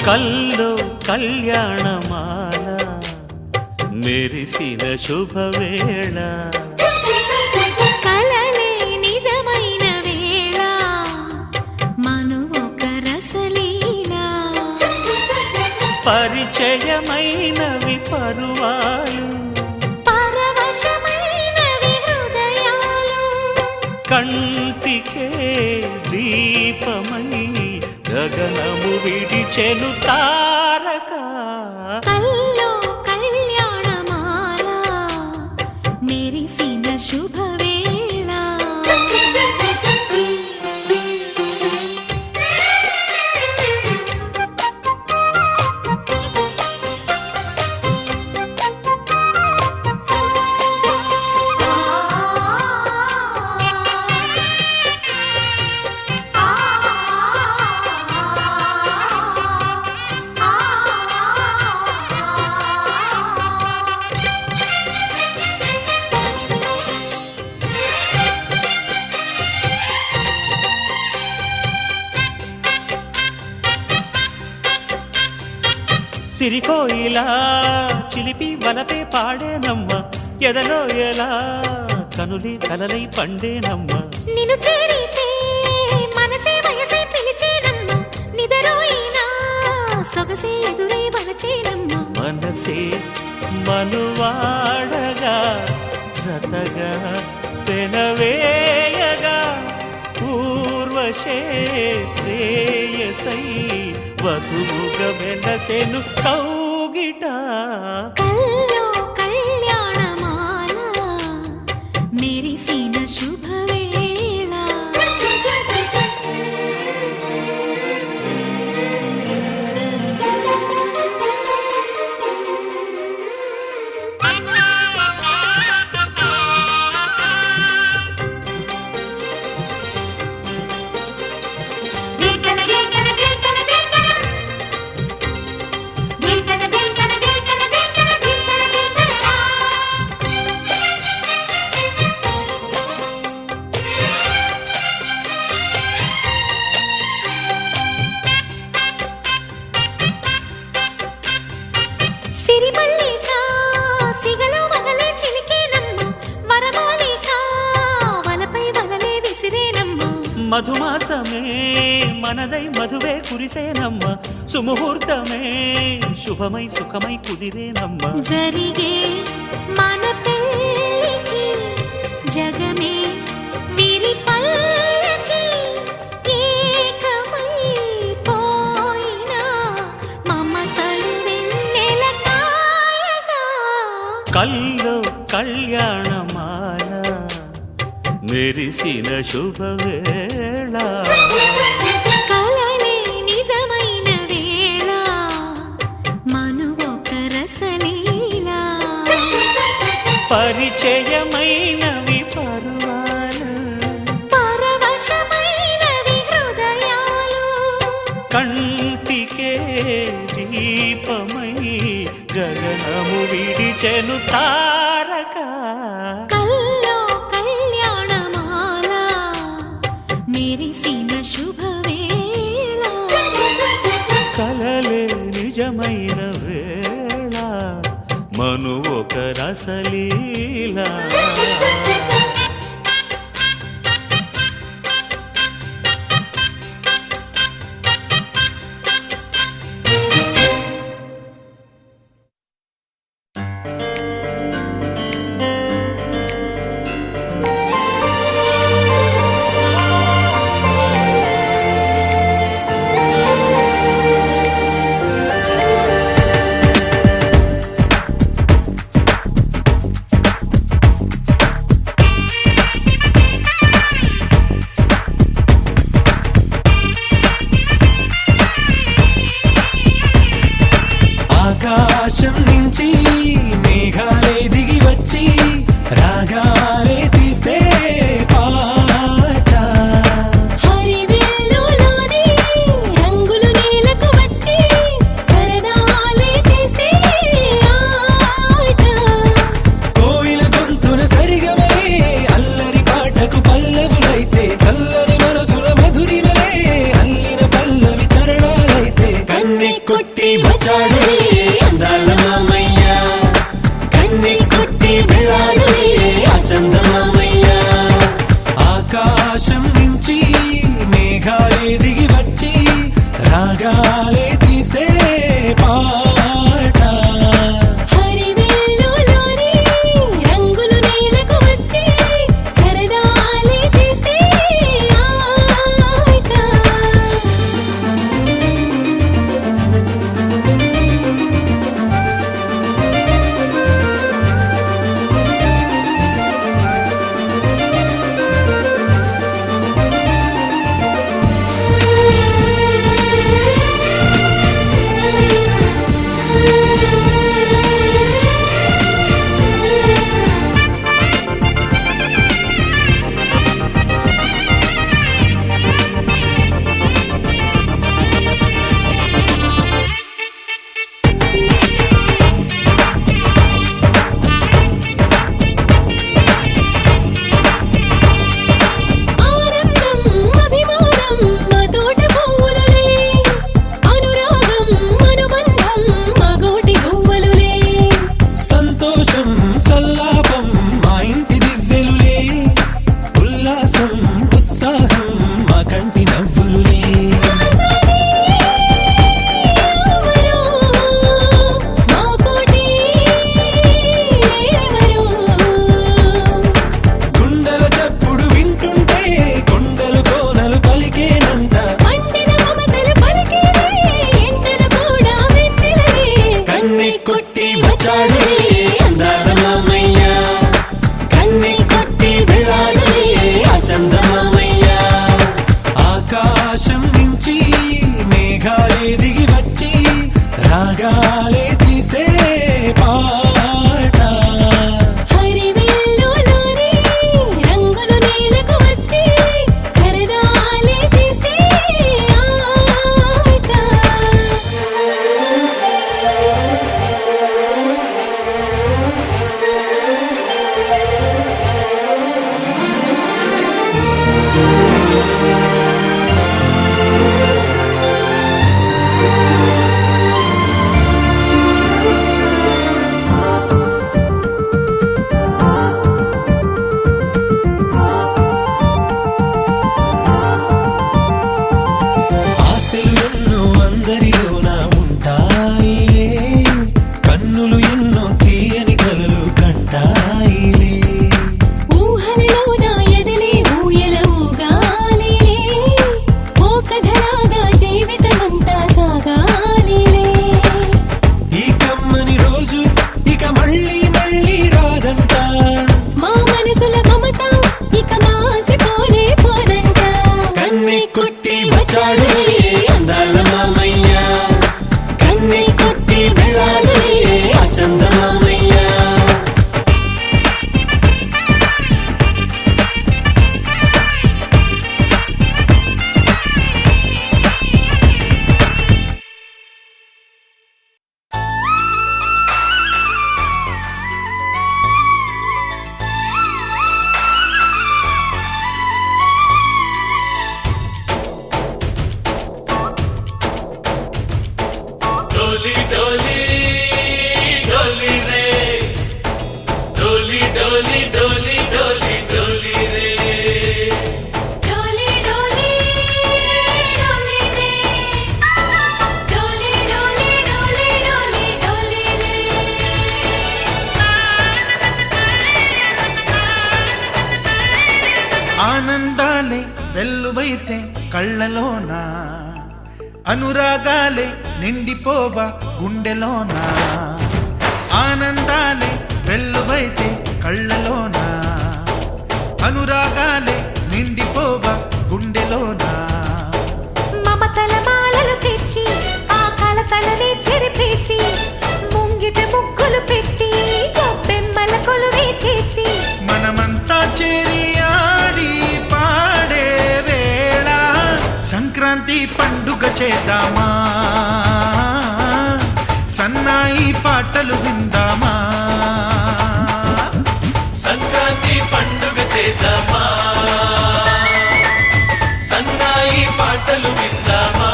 కల్లో కళ్యాణమాల మెరిసిన శుభవేళ కలలే నిజమైన వేళ మను ఒక రసలీల పరిచయమైనవి పరువాలు పరవశమైనవి హృదయాలు కంటికే దీపమై గగనము విడిచెను తారక కల్లో కళ్యాణమాల మెరిసిన శుభవేళ సిరికోయిలా చిలిపి వలపే పాడేనమ్మ ఎదలో ఎలా కనులే కలలై పండేనమ్మ నిన్ను చేరితే మనసే వయసే పిలిచేనమ్మ నిదరోయినా సొగసే ఎదురై వలచేనమ్మ మనసే మనువాడగా జతగా పెనవేయగా పూర్వశే ప్రేయసై వధువుగా వెనసెను కౌగిట కల్లో కళ్యాణమాల మెరిసిన శుభవేళ సిరిమల్లిక సిగలో మగలే చిలికేనమ్మ వరమాలిక వలపై వలలే విసిరేనమ్మ మధుమాసమే మనదై మధువే కురిసేనమ్మ సుముహూర్తమే శుభమై సుఖమై కుదిరేనమ్మ జరిగే మన పెళ్ళికి జగమే వీరి పల్లకి ఏకమై పోయినా మమతలు వెన్నెల కాయగా కల్లో కళ్యాణమాల మెరిసిన శుభవేళ కలలే నిజమైన వేళ మను ఒక రసలీల పరిచయమైనవి పరువాలు పరవశమైనవి హృదయాలు కంటికే దీపమై గగనము విడిచెను తారక కల్లో కళ్యాణమాల మెరిసిన శుభవేళ కలలే నిజమైన వేళ మను ఒక రసలీల కన్నె కొట్టి వచ్చాడులే అందాల మామయ్య కన్నె కొట్టి వెళ్ళాడులే ఆ చందమామయ్య ఆకాశం నుంచి మేఘాలే దిగి వచ్చి రాగాలే తీస్తే పాట హరివెల్లులోని రంగులు నేలకు వచ్చి సరదాలే చేస్తే ఆట ఆనందం అభిమానం మా తోట పువ్వులులే అనురాగం అనుబంధం మా గోటి గువ్వలులే సంతోషం సల్లాపం మా ఇంటి దివ్వెలులే ఉల్లాసం ఉత్సాహం మా కంటి నవ్వులులే ఆసడి ఎవరో మా పోటీ లేరెవరో గుండెల చప్పుడు వింటుంటే కొండలు కోనలు పలికేనంట పండిన మమతలు పలికేలే ఎండలు కూడా వెన్నెలలే కన్నె కొట్టి వచ్చాడులే అందాల మామయ్య కన్నె కొట్టి వెళ్ళాడులే ఆ చందమామయ్య ఆకాశం నుంచి మేఘాలే దిగి వచ్చి రాగాలే తీస్తే పాట హరివెల్లులోని రంగులు నేలకు వచ్చి సరదాలే చేస్తే ఆట ఆశలు ఎన్నో అందరిలోన ఉంటాయిలే కన్నులు ఎన్నో తీయని కలలు కంటాయిలే ఊహలలోన ఎదలే ఊయల ఊగాలిలే ఓ కథలాగా జీవితమంతా సాగాలిలే ఈ కమ్మని రోజు ఇక మళ్ళీ మళ్ళీ రాదంట మా మనసుల మమత ఇక మాసిపోనే పోదంట కన్నె కొట్టి వచ్చాడులే అందాల మామయ్య కన్నె కొట్టి వెళ్ళాడులే ఆ చందమామయ్య डोली डोली डोली रे डोली डोली डोली डोली डोली रे डोली डोली डोली रे डोली डोली डोली डोली डोली रे ఆనందాలే వెల్లువైతే కళ్ళలోన అనురాగాలే నిండిపోవా గుండెలోన ఆనందాలే వెల్లువైతే కళ్ళలోన అనురాగాలే నిండిపోవా గుండెలోన మమతల మాలలు తెచ్చి ఆ కలతలని చెరిపేసి ముంగిట ముగ్గులు పెట్టి గొబ్బెమ్మల కొలువే చేసి మనమంతా చేరి ఆడి పాడే వేళ సంక్రాంతి పండుగ చేద్దామా సన్నాయి పాటలు విందామా సంక్రాంతి పండుగ చేద్దామా సన్నాయి పాటలు విందామా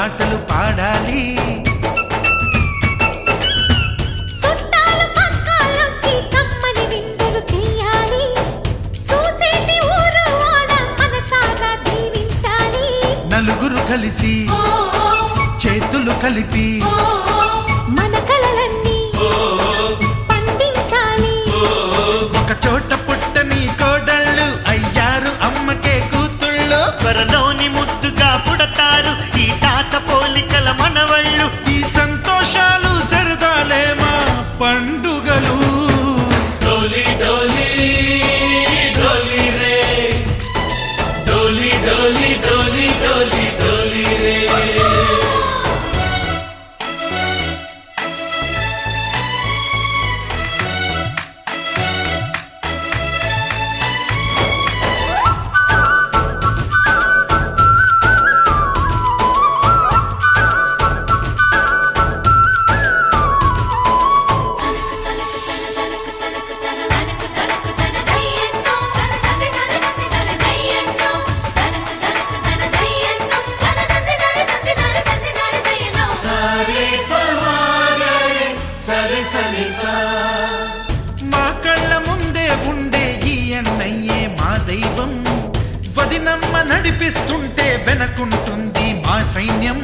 పాటలు పాడాలి. చుట్టాలు పక్కాలొచ్చి కమ్మని విందులు చెయ్యాలి. చూసేటి ఊరు వాడ మనసారా దీవించాలి. నలుగురు కలిసి చేతులు కలిపి మన కలలన్నీ పండించాలి. ఒక చోట పుట్టని కోడళ్ళు అయ్యారు అమ్మకే కూతుళ్ళు. త్వరలోని ముద్దుగా పుడతారు ఈ తాత పోలికల మనవళ్ళు. ఈ సంతోషాలు సరదాలే మా పండుగలు. డోలి డోలి డోలి రే డోలి డోలి డోలి డోలి డోలి రే సరి సరి సా మా కళ్ళ ముందే ఉండే ఈ అన్నయ్యే మా దైవం. వదినమ్మ నడిపిస్తుంటే వెనకుంటుంది మా సైన్యం.